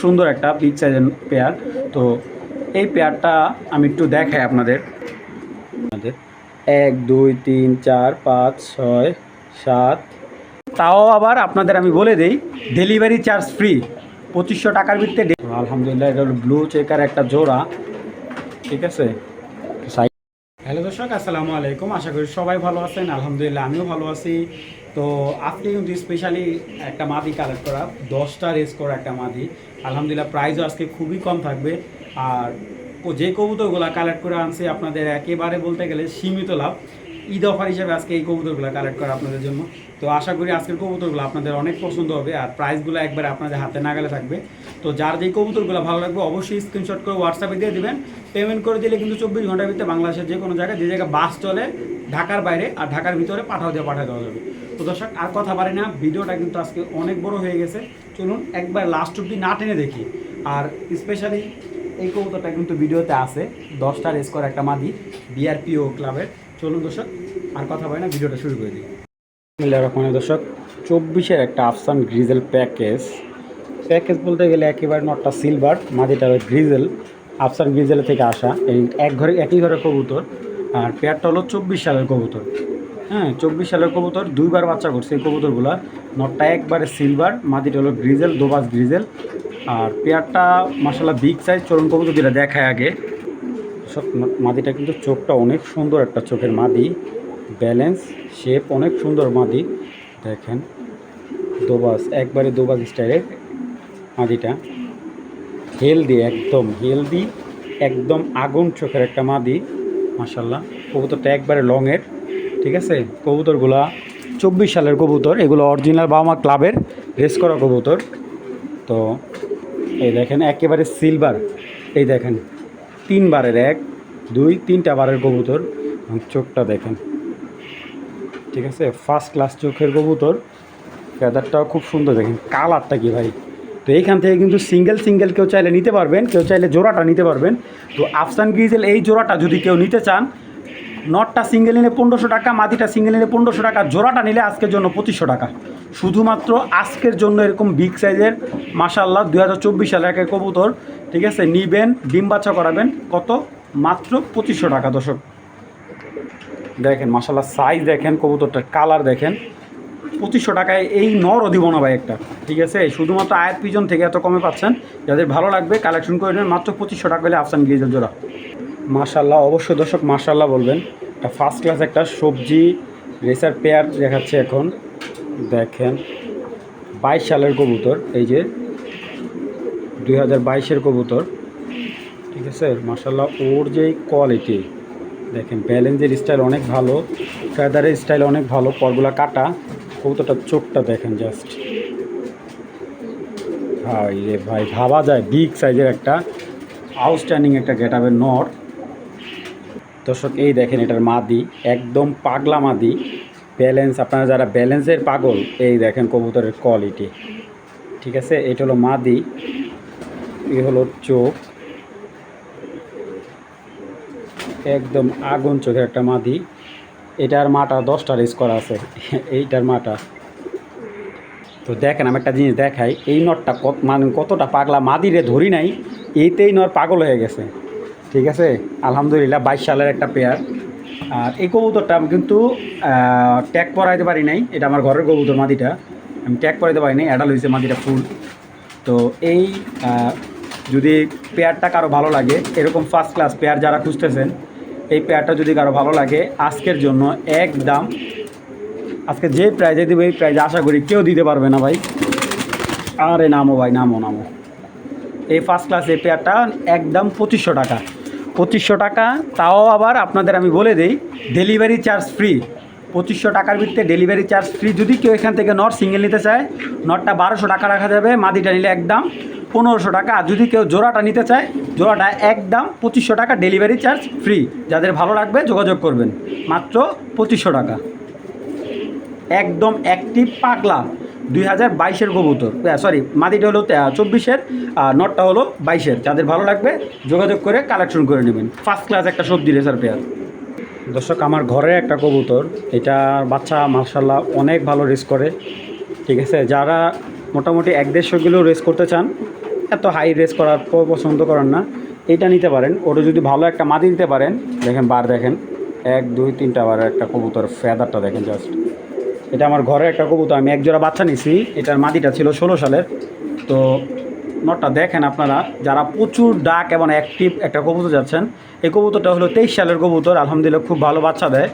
সুন্দর একটা বিগ সাইজের পেয়ার। তো এই পেয়ারটা আমি একটু দেখাই আপনাদের। 1 2 3 4 5 6 7, তাও আবার আপনাদের আমি বলে দিই ডেলিভারি চার্জ ফ্রি, 2500 টাকার ভিতরে। আলহামদুলিল্লাহ, এটা হলো ব্লু চেকার একটা জোড়া, ঠিক আছে। হ্যালো দর্শক, আসসালামু আলাইকুম। আশা করি সবাই ভালো আছেন। আলহামদুলিল্লাহ আমিও ভালো আছি। তো আজকে কিন্তু স্পেশালি একটা মাদি কালেক্ট করা, 10টা রেস করা একটা মাদি। আলহামদুলিল্লাহ প্রাইসও আজকে খুবই কম থাকবে। আর যে কবুতরগুলো কালেক্ট করে আনছি আপনাদের একেবারে বলতে গেলে সীমিত লাভ। ঈদ অফার হিসেবে আজকে এই কবুতরগুলো কালেক্ট করা আপনাদের জন্য। তো আশা করি আজকের কবুতরগুলো আপনাদের অনেক পছন্দ হবে আর প্রাইসগুলো একবারে আপনাদের হাতে নাগালে থাকবে। তো যার যেই কবুতরগুলো ভালো লাগবে অবশ্যই স্ক্রিনশট করে হোয়াটসঅ্যাপে দিয়ে দেবেন। পেমেন্ট করে দিলে কিন্তু 24 ঘন্টার ভিতরে বাংলাদেশের যে কোনো জায়গায়, যে জায়গায় বাস চলে ঢাকার বাইরে আর ঢাকার ভিতরে পাঠাও দেওয়া যাবে। তো দর্শক আর কথা পারি না, ভিডিওটা কিন্তু আজকে অনেক বড় হয়ে গেছে। চলুন একবার লাস্ট অব্দি না টেনে দেখি। আর স্পেশালি এই কবুতরটা কিন্তু ভিডিওতে আছে, 10টা রেস করা একটা মাদি বিআরপিও ক্লাবের। চলুন দর্শক আর কথা পারি না, ভিডিওটা শুরু করে দিই। দর্শক 24-এর একটা আফসান গ্রিজেল প্যাকেজ বলতে গেলে একেবারে নটটা সিলভার, মাদিটা গ্রিজেল, আফসান গ্রিজেল থেকে আসা। এই একই ঘরে কবুতর। আর পেয়ারটা হলো 24 সালের কবুতর। হ্যাঁ, 24 সালের কবুতর, 2বার বাচ্চা করছে এই কবুতরগুলো। নটটা একবারে সিলভার, মাদিটা হলো গ্রিজেল, দোবাস গ্রিজেল। আর পেয়ারটা মাশাআল্লাহ বিগ সাইজ। চরণ কবুতর যেটা দেখায় আগে, সব মাদিটা কিন্তু চোখটা অনেক সুন্দর একটা চোখের মাদি, ব্যালেন্স শেপ অনেক সুন্দর মাদি। দেখেন দোবাস, একবারে দোবাস স্টাইলের মাদিটা। হেলদি, একদম হেলদি, একদম আগুন চোখের একটা মাদি মাশাআল্লাহ। কবুতরটা একবারে লংয়ের, ঠিক আছে। কবুতরগুলা 24 সালের কবুতর, এগুলো অরিজিনাল বাবা ক্লাবের রেস করা কবুতর। তো এই দেখেন একেবারে সিলভার, এই দেখেন 3 বারের 1 2 3টা বারের কবুতর। চোখটা দেখেন, ঠিক আছে, ফার্স্ট ক্লাস চোখের কবুতর। ফেদারটাও খুব সুন্দর, দেখেন কালারটা কি ভাই। তো এইখান থেকে কিন্তু সিঙ্গেল কেউ চাইলে নিতে পারবেন, কেউ চাইলে জোড়াটা নিতে পারবেন। তো আফসান গ্রিজেল এই জোড়াটা যদি কেউ নিতে চান, নটটা সিঙ্গেল নিলে 1500 টাকা, মাদিটা সিঙ্গেল নিলে 1500 টাকা, জোড়াটা নিলে আজকের জন্য 2500 টাকা। শুধুমাত্র আজকের জন্য এরকম বিগ সাইজের মাশাআল্লাহ 2024 সালের একটা কবুতর, ঠিক আছে, নিবেন, ডিম বাচ্চা করাবেন, কত? মাত্র 2500 টাকা। দর্শক দেখেন মাশাআল্লাহ সাইজ দেখেন, কবুতরটার কালার দেখেন। 2500 টাকায় এই নরও দিব না ভাই একটা, ঠিক আছে। শুধুমাত্র আয়াত পিজন থেকে এত কমে পাচ্ছেন। যাদের ভালো লাগবে কালেকশন করে নেবেন, মাত্র 2500 টাকা হলে আফসান গ্রিজেল জোড়া। মাশাআল্লাহ, অবশ্যই দর্শক মাশাআল্লাহ বলবেন। একটা ফার্স্ট ক্লাস একটা সবজি রেসার পেয়ার দেখাচ্ছে এখন। দেখেন 22 সালের কবুতর, এই যে 2022-এর কবুতর, ঠিক আছে। মাশাআল্লাহ ওর যেই কোয়ালিটি দেখেন, ব্যালেন্সের স্টাইল অনেক ভালো, ফেদারের স্টাইল অনেক ভালো, পরগুলা কাটা। কবুতরটার চোখটা দেখেন জাস্ট, ভাই রে ভাই, ভাবা যায় বিগ সাইজের একটা আউটস্ট্যান্ডিং একটা গেটআপের নর। দর্শক এই দেখেন এটার মাদি, একদম পাগলা মাদি, ব্যালেন্স। আপনারা যারা ব্যালেন্সের পাগল, এই দেখেন কবুতরের কোয়ালিটি, ঠিক আছে। এটা হলো মাদি, এই হলো চোখ, একদম আগুন চোখের একটা মাদি। এটার মাটা 10টা রেস করা আছে এইটার মাটা। তো দেখেন আমি একটা জিনিস দেখাই, এই নটটা মানে কতটা পাগলা, মাদিরে ধরি নাই এইতেই নর পাগল হয়ে গেছে, ঠিক আছে। আলহামদুলিল্লাহ 22 সালের একটা পেয়ার। আর এই কবুতরটা আমি কিন্তু ট্যাগ পরাইতে পারি নাই, এটা আমার ঘরের কবুতর মাদিটা, আমি ট্যাগ পরাইতে পারি নাই, অ্যাডাল হয়েছে মাদিটা ফুল। তো এই যদি পেয়ারটা কারো ভালো লাগে, এরকম ফার্স্ট ক্লাস পেয়ার যারা খুঁজতেছেন, এই পেয়ারটা যদি কারো ভালো লাগে, আজকের জন্য একদম, আজকে যে প্রাইজে দেবো এই প্রাইজে আশা করি কেউ দিতে পারবে না ভাই। আরে নামো ভাই, নামো। এই ফার্স্ট ক্লাস এই পেয়ারটা একদম 2500 টাকা, 2500 টাকা। তাও আবার আপনাদের আমি বলে দিই ডেলিভারি চার্জ ফ্রি, 2500 টাকার ভিতরে ডেলিভারি চার্জ ফ্রি। যদি কেউ এখান থেকে নট সিঙ্গেল নিতে চায়, নটটা 1200 টাকা রাখা যাবে, মাদিটা নিলে একদম 1500 টাকা। আর যদি কেউ জোড়াটা নিতে চায়, জোড়াটা একদম 2500 টাকা, ডেলিভারি চার্জ ফ্রি। যাদের ভালো লাগবে যোগাযোগ করবেন, মাত্র 2500 টাকা। একদম অ্যাক্টিভ পাগলা 2022-এর কবুতর, সরি মাদিটা হলো 24-এর, নটটা হলো 22-এর। যাদের ভালো লাগবে যোগাযোগ করে কালেকশন করে নেবেন। ফার্স্ট ক্লাস একটা সবজি রেসার পেয়ার। দর্শক আমার ঘরের একটা কবুতর, এটা বাচ্চা মাশাআল্লাহ অনেক ভালো রেস করে, ঠিক আছে। যারা মোটামুটি 1-1.5 কিলো রেস করতে চান, এত হাই রেস করার পছন্দ করেন না, এইটা নিতে পারেন। ওটা যদি ভালো একটা মাদি দিতে পারেন, দেখেন বার দেখেন 1 2 3টা বার একটা কবুতর, ফেদারটা দেখেন জাস্ট। এটা আমার ঘরে একটা কবুতর, আমি এক জোড়া বাচ্চা নিছি, এটার মাদিটা ছিল 16 সালের। তো নটটা দেখেন আপনারা, যারা প্রচুর ডাক এবং অ্যাক্টিভ একটা কবুতর যাচ্ছেন, এই কবুতরটা হলো 23 সালের কবুতর, আলহামদুলিল্লাহ খুব ভালো বাচ্চা দেয়।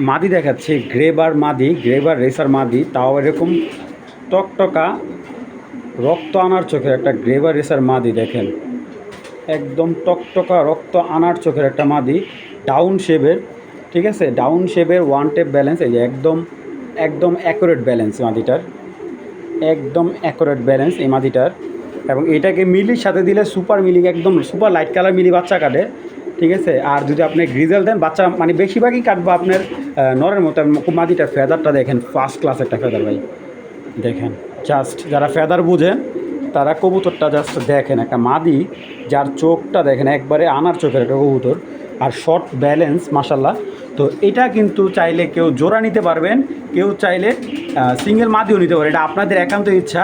মাদি দেখাচ্ছে গ্রেবার মাদি, গ্রেবার রেসার মাদি, তাও এরকম টকটকা রক্ত আনার চোখের একটা গ্রেবার রেসার মাদি দেখেন, একদম টকটকা রক্ত আনার চোখের একটা মাদি, ডাউন শেপের, ঠিক আছে, ডাউন শেপের ওয়ান টেপ ব্যালেন্স, এই যে একদম একদম অ্যাকুরেট ব্যালেন্স মাদিটার, একদম অ্যাকুরেট ব্যালেন্স এই মাদিটার। এবং এটাকে মিলির সাথে দিলে সুপার মিলি, একদম সুপার লাইট কালার মিলি বাচ্চা কাটে, ঠিক আছে। আর যদি আপনি গ্রিজেল দেন বাচ্চা মানে বেশিরভাগই কাটবো আপনার নরের মতো। মাদিটার ফেদারটা দেখেন, ফার্স্ট ক্লাস একটা ফেদার ভাই, দেখেন জাস্ট। যারা ফেদার বুঝেন তারা কবুতরটা জাস্ট দেখেন, একটা মাদি যার চোখটা দেখেন একবারে আনার চোখের একটা কবুতর, আর শর্ট ব্যালেন্স মাশাল্লাহ। তো এটা কিন্তু চাইলে কেউ জোড়া নিতে পারবেন, কেউ চাইলে সিঙ্গেল মাদিও নিতে পারে, এটা আপনাদের একান্ত ইচ্ছা।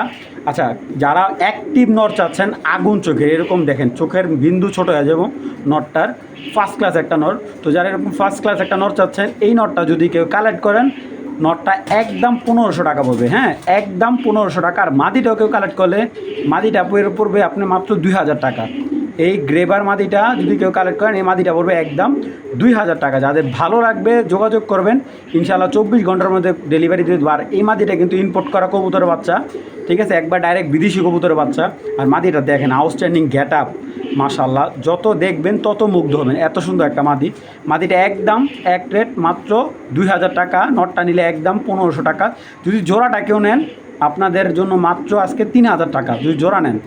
আচ্ছা, যারা অ্যাক্টিভ নর চাচ্ছেন আগুন চোখের, এরকম দেখেন চোখের বিন্দু ছোটো হয়ে যাবো নরটার, ফার্স্ট ক্লাস একটা নর। তো যারা এরকম ফার্স্ট ক্লাস একটা নর চাচ্ছেন, এই নরটা যদি কেউ কালেক্ট করেন, নটটা একদম 1500 টাকা পড়বে, হ্যাঁ একদম 1500 টাকা। আর মাদিটাও কেউ কালেক্ট করলে মাদিটা পড়বে আপনি মাত্র 2000 টাকা। এই গ্রেবার মাদিটা যদি কেউ কালেক্ট করেন, এই মাদিটা পড়বে একদম 2000 টাকা। যাদের ভালো লাগবে যোগাযোগ করবেন, ইনশাআল্লাহ 24 ঘন্টার মধ্যে ডেলিভারি দিয়ে দেবো। আর এই মাদিটা কিন্তু ইম্পোর্ট করা কবুতরের বাচ্চা, ঠিক আছে, একবার ডাইরেক্ট বিদেশি কবুতরের বাচ্চা। আর মাদিটা দেখেন আউটস্ট্যান্ডিং গেট আপ মাশাল্লাহ, যত দেখবেন তত মুগ্ধ হবেন, এত সুন্দর একটা মাদি। মাদিটা একদম এক রেট মাত্র 2000 টাকা, নটটা নিলে একদম 1500 টাকা। যদি জোড়াটা কেউ নেন আপনাদের জন্য মাত্র আজকে 3000 টাকা যদি জোড়া নেন,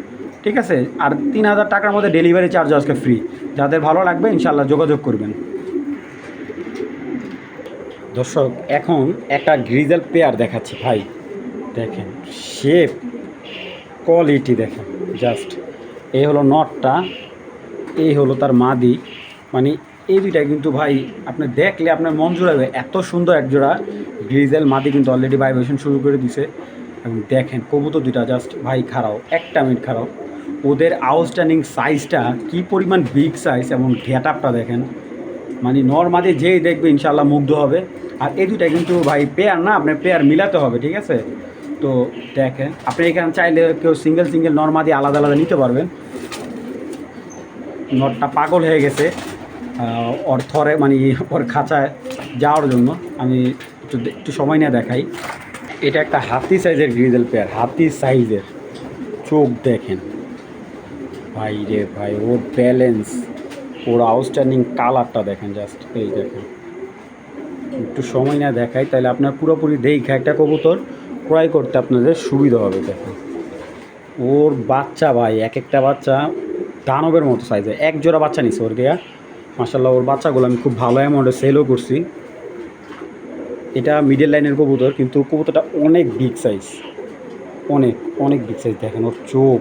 ঠিক আছে। আর 3000 টাকার মধ্যে ডেলিভারি চার্জ আজকে ফ্রি। যাদের ভালো লাগবে ইনশাল্লাহ যোগাযোগ করবেন। দর্শক এখন একটা গ্রিজেল পেয়ার দেখাচ্ছি ভাই, দেখেন শেপ কোয়ালিটি দেখেন জাস্ট। এই হলো নটটা, এই হলো তার মাদি, মানে এই দুইটা কিন্তু ভাই আপনি দেখলে আপনার মন জুড়াবে, এত সুন্দর এক জোড়া গ্রিজেল মাদি কিন্তু অলরেডি ভাইব্রেশন শুরু করে দিছে। এবং দেখেন কবুতর দুইটা জাস্ট ভাই খারাও, একটা মিনিট খারাও, ওদের আউটস্ট্যান্ডিং সাইজটা কী পরিমাণ বিগ সাইজ, এবং গেট আপটা দেখেন, মানে নর্মালি যেই দেখবে ইনশাল্লাহ মুগ্ধ হবে। আর এই দুইটা কিন্তু ভাই পেয়ার না, আপনার পেয়ার মিলাতে হবে, ঠিক আছে। তো দেখেন আপনি এখানে চাইলে কেউ সিঙ্গেল সিঙ্গেল নর্মালি আলাদা আলাদা নিতে পারবেন। নটটা পাগল হয়ে গেছে ওর থরে, মানে ওর খাঁচায় যাওয়ার জন্য। আমি একটু সময় নিয়ে দেখাই। এটা একটা হাতি সাইজের গ্রিজেল পেয়ার, হাতি সাইজের, চোখ দেখেন ভাই রে ভাই, ওর ব্যালেন্স, ওর আউটস্ট্যান্ডিং কালারটা দেখেন জাস্ট, এই দেখেন। একটু সময় না দেখাই তাহলে আপনার পুরোপুরি দেখে একটা কবুতর ক্রয় করতে আপনাদের সুবিধা হবে। দেখেন ওর বাচ্চা ভাই, এক একটা বাচ্চা দানবের মতো সাইজে, এক জোড়া বাচ্চা নিছে ওর দেয়া মাশাল্লাহ। ওর বাচ্চাগুলো আমি খুব ভালো অ্যামাউন্টে সেলও করছি। এটা মিডল লাইনের কবুতর, কিন্তু কবুতরটা অনেক বিগ সাইজ, অনেক অনেক বিগ সাইজ। দেখেন ওর চোখ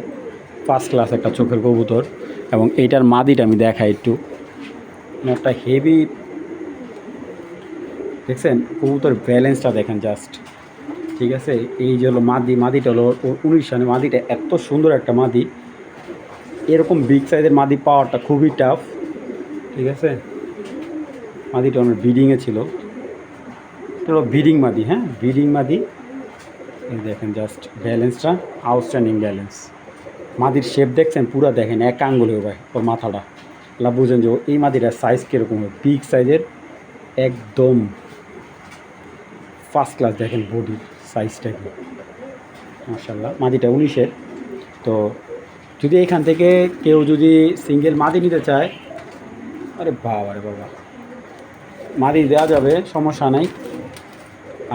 ফার্স্ট ক্লাস একটা চোখের কবুতর। এবং এইটার মাদিটা আমি দেখাই একটু, একটা হেভি, দেখছেন কবুতর ব্যালেন্সটা দেখেন জাস্ট, ঠিক আছে। এই যে হলো মাদি, মাদিটা হলো ওর 19 সালে মাদিটা, এত সুন্দর একটা মাদি। এরকম বিগ সাইজের মাদি পাওয়াটা খুবই টাফ, ঠিক আছে। মাদিটা আমার ব্রিডিংয়ে ছিল, এটা ব্রিডিং মাদি, হ্যাঁ ব্রিডিং মাদি। এই দেখেন জাস্ট ব্যালেন্সটা, আউটস্ট্যান্ডিং ব্যালেন্স। মাদির শেপ দেখছেন পুরো, দেখেন এক আঙ্গুল হয়ে ভাই ওর মাথাটা, লা বুঝেন যে এই মাদিটার সাইজ কীরকম হয়, বিগ সাইজের একদম ফার্স্ট ক্লাস। দেখেন বডির সাইজটা কি মাশাল্লাহ। মাদিটা 19-এর। তো যদি এখান থেকে কেউ যদি সিঙ্গেল মাদি নিতে চায়, আরে বাবা রে বাবা, মাদি দেওয়া যাবে, সমস্যা নাই।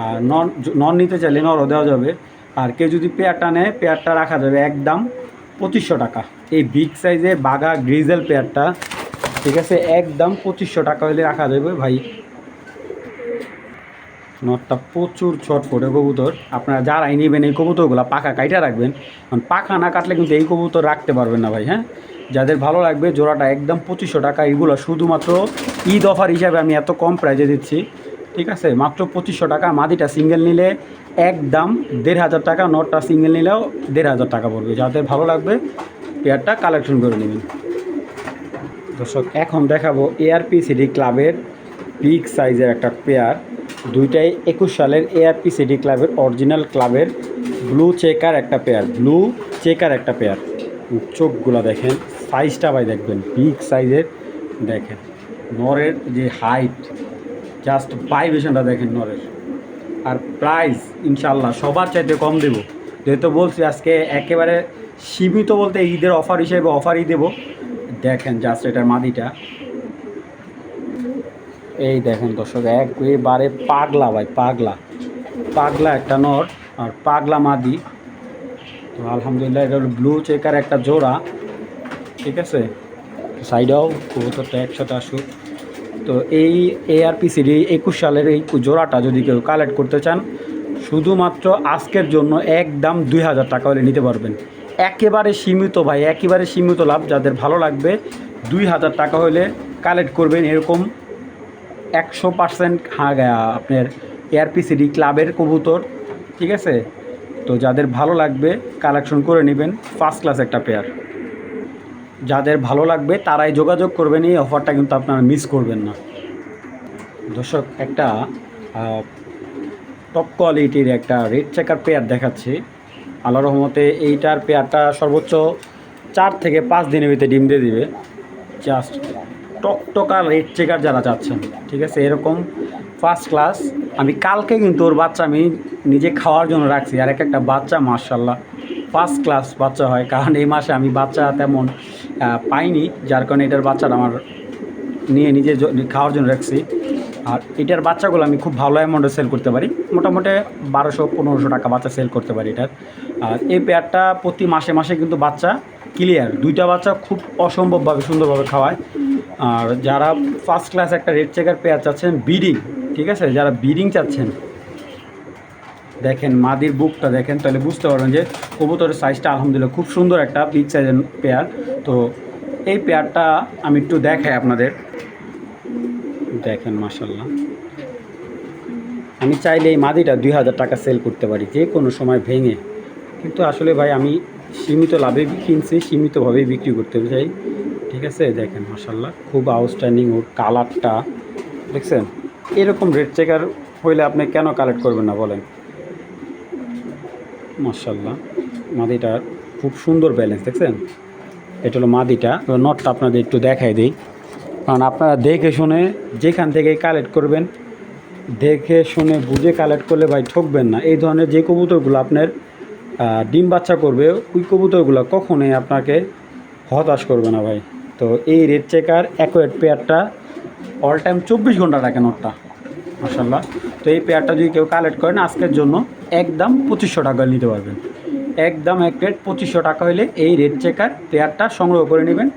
আর নন নিতে চাইলে নরও দেওয়া যাবে। আর কেউ যদি পেয়ারটা নেয়, পেয়ারটা রাখা যাবে একদম 2500 টাকা। এই বিগ সাইজে বাঘা গ্রিজেল পেয়ারটা, ঠিক আছে, একদম 2500 টাকা হলে রাখা যাবে ভাই। নটটা প্রচুর ছটফটে কবুতর, আপনারা যারাই নেবেন এই কবুতরগুলো পাখা কাইটা রাখবেন, কারণ পাখা না কাটলে কিন্তু এই কবুতর রাখতে পারবেন না ভাই। হ্যাঁ, যাদের ভালো লাগবে জোড়াটা একদম 2500 টাকা। এগুলো শুধুমাত্র ঈদ অফার হিসাবে আমি এত কম প্রাইজে দিচ্ছি, ঠিক আছে, মাত্র 2500 টাকা। মাদিটা সিঙ্গেল নিলে একদম 1500 টাকা, নটটা সিঙ্গেল নিলেও 1500 টাকা পড়বে। যাদের ভালো লাগবে পেয়ারটা কালেকশন করে নেবেন। দর্শক এখন দেখাবো ARP-CD ক্লাবের বিগ সাইজের একটা পেয়ার, দুইটাই 21 সালের ARP-CD ক্লাবের অরিজিনাল ক্লাবের ব্লু চেকার একটা পেয়ার, ব্লু চেকার একটা পেয়ার। চোখগুলো দেখেন, সাইজটা ভাই দেখবেন বিগ সাইজের। দেখেন নরের যে হাইট, জাস্ট ভাইব্রেশনটা দেখেন নরের। আর প্রাইস ইনশাল্লাহ সবার চাইতে কম দেব, যেহেতু বলছি আজকে একেবারে সীমিত বলতে ঈদের অফার হিসেবে অফারই দেব। দেখেন জাস্ট এটার মাদিটা, এই দেখেন দর্শক একেবারে পাগলা ভাই, পাগলা পাগলা একটা নর আর পাগলা মাদি। তো আলহামদুলিল্লাহ এটা হলো ব্লু চেকার একটা জোড়া, ঠিক আছে। সাইডেও কবুতরটা একসাথে আসুক। তো এই ARP-CD 21 সালের এই জোড়াটা যদি কেউ কালেক্ট করতে চান, শুধুমাত্র আজকের জন্য একদম 2000 টাকা হলে নিতে পারবেন। একেবারে সীমিত ভাই, একেবারে সীমিত লাভ। যাদের ভালো লাগবে 2000 টাকা হলে কালেক্ট করবেন। এরকম 100% আপনার ARP-CD ক্লাবের কবুতর, ঠিক আছে। তো যাদের ভালো লাগবে কালেকশন করে নেবেন, ফার্স্ট ক্লাস একটা পেয়ার। যাদের ভালো লাগবে তারাই যোগাযোগ করবেন, এই অফারটা কিন্তু আপনারা মিস করবেন না। দর্শক একটা টপ কোয়ালিটির একটা রেড চেকার পেয়ার দেখাচ্ছি। আল্লাহর রহমতে এইটার পেয়ারটা সর্বোচ্চ 4 থেকে 5 দিনের ভিতরে ডিম দিয়ে দিবে। জাস্ট টকটকা রেড চেকার যারা চাচ্ছেন, ঠিক আছে, এরকম ফার্স্ট ক্লাস। আমি কালকে কিন্তু ওর বাচ্চা আমি নিজে খাওয়ার জন্য রাখছি, আর একটা বাচ্চা মাশাআল্লাহ ফার্স্ট ক্লাস বাচ্চা হয়। কারণ এই মাসে আমি বাচ্চা তেমন পাইনি, যার কারণে এটার বাচ্চাটা আমার নিয়ে নিজে খাওয়ার জন্য রাখছি। আর এটার বাচ্চাগুলো আমি খুব ভালো অ্যামাউন্টে সেল করতে পারি, মোটামুটি 1200-1500 টাকা বাচ্চা সেল করতে পারি এটার। আর এই পেয়ারটা প্রতি মাসে মাসে কিন্তু বাচ্চা ক্লিয়ার, দুইটা বাচ্চা খুব অসম্ভবভাবে সুন্দরভাবে খাওয়ায়। আর যারা ফার্স্ট ক্লাস একটা রেড চেকার পেয়ার চাচ্ছেন বিডিং, ঠিক আছে, যারা বিডিং চাচ্ছেন, দেখেন মাদির বুকটা দেখেন, তাহলে বুঝতে পারবেন যে কবুতরের সাইজটা আলহামদুলিল্লাহ খুব সুন্দর একটা বিগ সাইজের পেয়ার। তো এই পেয়ারটা আমি একটু দেখাই আপনাদের, দেখেন মাশাআল্লাহ। আমি চাইলে এই মাদিটা 2000 টাকা সেল করতে পারি যে কোনো সময় ভেঙে, কিন্তু আসলে ভাই আমি সীমিত লাভে কিনছি, সীমিতভাবেই বিক্রি করতে চাই, ঠিক আছে। দেখেন মাশাআল্লাহ খুব আউটস্ট্যান্ডিং, ওর কালারটা দেখছেন। এরকম রেড চেকার হইলে আপনি কেন কালেক্ট করবেন না বলেন। মাশাআল্লাহ মাদিটার খুব সুন্দর ব্যালেন্স দেখছেন। এটা হলো মাদিটা। নটটা আপনাদের একটু দেখাই দিই, কারণ আপনারা দেখে শুনে যেখান থেকে কালেক্ট করবেন, দেখে শুনে বুঝে কালেক্ট করলে ভাই ঠকবেন না। এই ধরনের যে কবুতরগুলো আপনার ডিম বাচ্চা করবে, ওই কবুতরগুলো কখনোই আপনাকে হতাশ করবে না ভাই। তো এই রেড চেকার অ্যাকোয়েট পেয়ারটা অল টাইম 24 ঘন্টা রাখে নটটা মাশাআল্লাহ। তো এই পেয়ারটা যদি কেউ কালেক্ট করেন আজকের জন্য একদম 2500 টাকা নিতে পারবেন, একদম এক রেট 2500 টাকা হলে এই রেড চেকার পেয়ারটা সংগ্রহ করে নেবেন।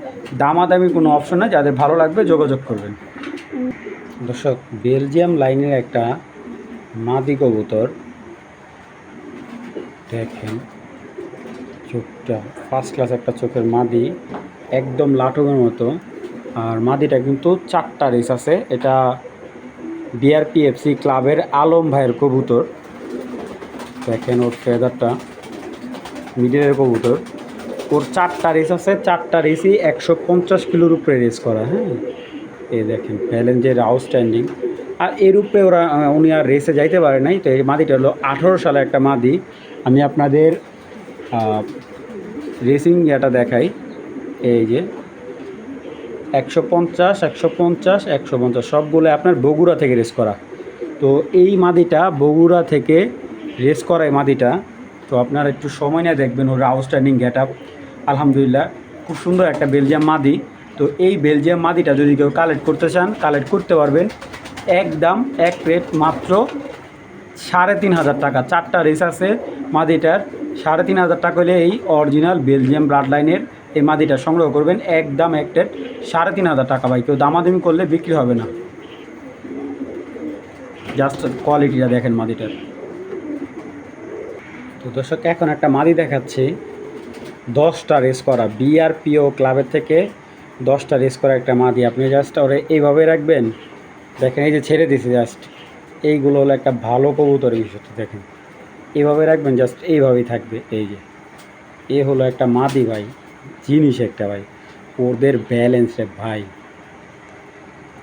দামাদামি কোনো অপশন না, যাদের ভালো লাগবে যোগাযোগ করবেন। দর্শক বেলজিয়াম লাইনের একটা মাদি কবুতর দেখেন, চোখটা ফার্স্ট ক্লাস একটা চোখের মাদি, একদম লাটুকের মতো। আর মাদিটা কিন্তু 4টা রেস আছে। এটা BRPFC ক্লাবের আলম ভাইয়ের কবুতর, দেখেন ওর ফেদারটা মিডিলের কবুতর। ওর 4টা রেস আছে, 4টা রেসই 150 কিলোর উপরে রেস করা। হ্যাঁ এই দেখেন ব্যালেন্সের আউটস্ট্যান্ডিং। আর এর উপরে উনি আর রেসে যাইতে পারে নাই। তো এই মাদিটা হলো 18 সালে একটা মাদি। আমি আপনাদের রেসিং ইয়েটা দেখাই, এই যে 150, 150, 150 সবগুলো আপনার বগুড়া থেকে রেস করা। তো এই মাদিটা বগুড়া থেকে রেস করা এই মাদিটা। তো আপনারা একটু সময় নিয়ে দেখবেন ওর আউটস্ট্যান্ডিং গেট আপ, আলহামদুলিল্লাহ খুব সুন্দর একটা বেলজিয়াম মাদি। তো এই বেলজিয়াম মাদিটা যদি কেউ কালেক্ট করতে চান কালেক্ট করতে পারবেন, একদম এক রেট মাত্র 3500 টাকা। 4টা রেস আছে মাদিটার, 3500 টাকা হলে এই অরিজিনাল বেলজিয়াম ব্লাড লাইনের এই মাদিটা সংগ্রহ করবেন, একদম এক রেট 3500 টাকা। ভাই কেউ দামাদামি করলে বিক্রি হবে না, জাস্ট কোয়ালিটিটা দেখেন মাদিটার। তো দর্শক এখন একটা মাদি দেখাচ্ছি, 10টা রেস করা BRPO ক্লাবের থেকে 10টা রেস করা একটা মাদি। আপনি জাস্ট ওরে এইভাবে রাখবেন, দেখেন এই যে ছেড়ে দিছে, জাস্ট এইগুলো হলো একটা ভালো কবুতরের বিষয়। দেখেন এইভাবে রাখবেন, জাস্ট এইভাবেই থাকবে। এই যে এ হলো একটা মাদি ভাই, জিনিস একটা ভাই, ওদের ব্যালেন্স রে ভাই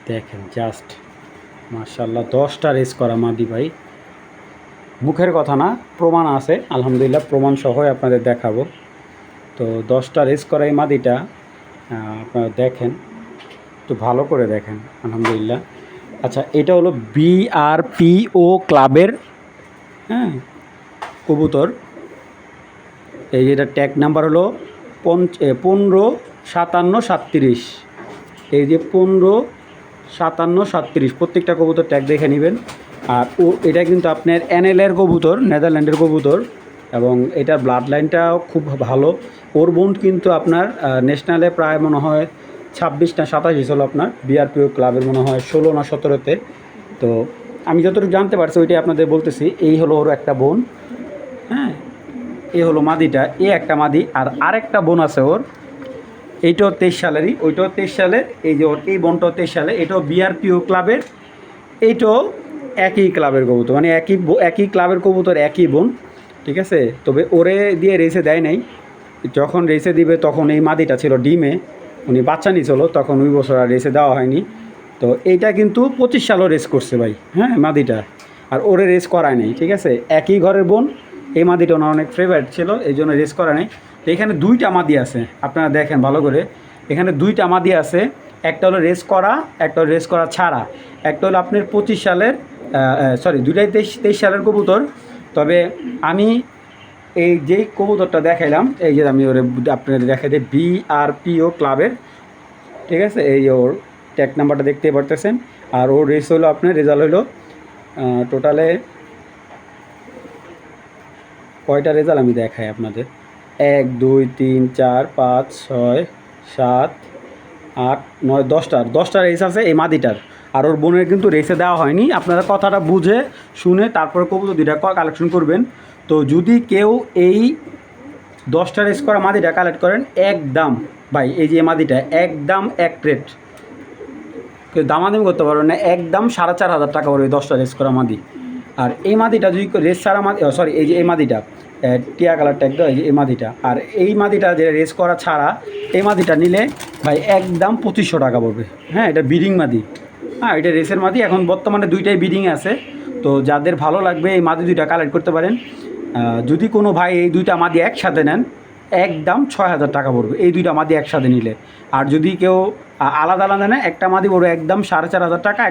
দেখেন জাস্ট মাশাআল্লাহ। 10টা রেস করা মাদি ভাই, মুখের কথা না, প্রমাণ আছে আলহামদুলিল্লাহ, প্রমাণ সহই আপনাদের দেখাবো। তো 10টা রেস করা এই মাদিটা আপনারা দেখেন, একটু ভালো করে দেখেন আলহামদুলিল্লাহ। আচ্ছা, এটা হলো BRPO ক্লাবের হ্যাঁ কবুতর। এই যেটা ট্যাগ নাম্বার হলো 155737। এই যে 155737, প্রত্যেকটা কবুতর ট্যাগ দেখে নেবেন। আর এটা কিন্তু আপনার NL-এর কবুতর, নেদারল্যান্ডের কবুতর, এবং এটার ব্লাড লাইনটাও খুব ভালো। ওর বোন্ড কিন্তু আপনার ন্যাশনালে প্রায় মনে হয় 26 না 27 ছিল, আপনার BRPO ক্লাবের মনে হয় 16 না 17-তে। তো আমি যতটুকু জানতে পারছি ওইটাই আপনাদের বলতেছি। এই হলো ওর একটা বোন, হ্যাঁ, এই হলো মাদিটা, এই একটা মাদি। আর আরেকটা বোন আছে ওর, এইটাও 23 সালেরই, ওইটাও 23 সালের। এই যে ওর এই বোনটাও 23 সালে, এটাও BRPO ক্লাবের, এইটাও একই ক্লাবের কবুতর, মানে একই ক্লাবের কবুতর, একই বোন, ঠিক আছে। তবে ওরে দিয়ে রেসে দেয় নাই, যখন রেসে দিবে তখন এই মাদিটা ছিল ডিমে, উনি বাচ্চা নিয়েছিল, তখন ওই বছর আর রেসে দেওয়া হয়নি। তো এইটা কিন্তু 25 সালও রেস করছে ভাই, হ্যাঁ মাদিটা, আর ওরে রেস করায় নেই, ঠিক আছে। একই ঘরের বোন, এই মাদিটা ওনার অনেক ফেভারিট ছিল, এই জন্য রেস করা নেই। তো এখানে 2টা মাদি আছে, আপনারা দেখেন ভালো করে, এখানে 2টা মাদি আছে। একটা হলো রেস করা, একটা হলো রেস করা ছাড়া। একটা হলো আপনার 25 সালের, সরি, দুইটাই 23 সালের কবুতর। তবে আমি এই যেই কবুতরটা দেখাইলাম, এই যে আমি ওরে আপনাদের দেখাই দিই, BRPO ক্লাবের, ঠিক আছে। এই ওর ট্যাগ নাম্বারটা দেখতে পারতেছেন। আর ওর রেস হলো আপনার, রেজাল্ট হলো টোটালে কয়টা রেজাল্ট আমি দেখাই আপনাদের, 1 2 3 4 5 6 7 8 9 10টা রেস আছে এই মাদিটার। আর ওর বোনের কিন্তু রেসে দেওয়া হয়নি। আপনারা কথাটা বুঝে শুনে তারপরে কবুতর 2টা কালেকশন করবেন। তো যদি কেউ এই 10টা রেস করা মাদিটা কালেক্ট করেন, একদম ভাই, এই যে মাদিটা একদম এক প্লেট, কেউ দামাদামি করতে পারবেন না, একদম 4500 টাকা পড়বে 10টা রেস করা মাদি। আর এই মাদিটা যদি রেস ছাড়া মাদি, সরি, এই যে এই মাদিটা টিয়া কালার ট্যাগ দেওয়া, এই যে এই মাদিটা, আর এই মাদিটা যে রেস করা ছাড়া এই মাদিটা নিলে ভাই একদম 2500 টাকা পড়বে। হ্যাঁ, এটা ব্রিডিং মাদি, হ্যাঁ এটা রেসের মাদি। এখন বর্তমানে 2টাই ব্রিডিং আছে। তো যাদের ভালো লাগবে এই মাদি 2টা কালেক্ট করতে পারেন। যদি কোনো ভাই এই 2টা মাদি একসাথে নেন, একদম 6000 টাকা পড়বে এই 2টা মাদি একসাথে নিলে। আর যদি কেউ আলাদা আলাদা নেয়, একটা মাদি পড়বে একদম 4500 টাকা।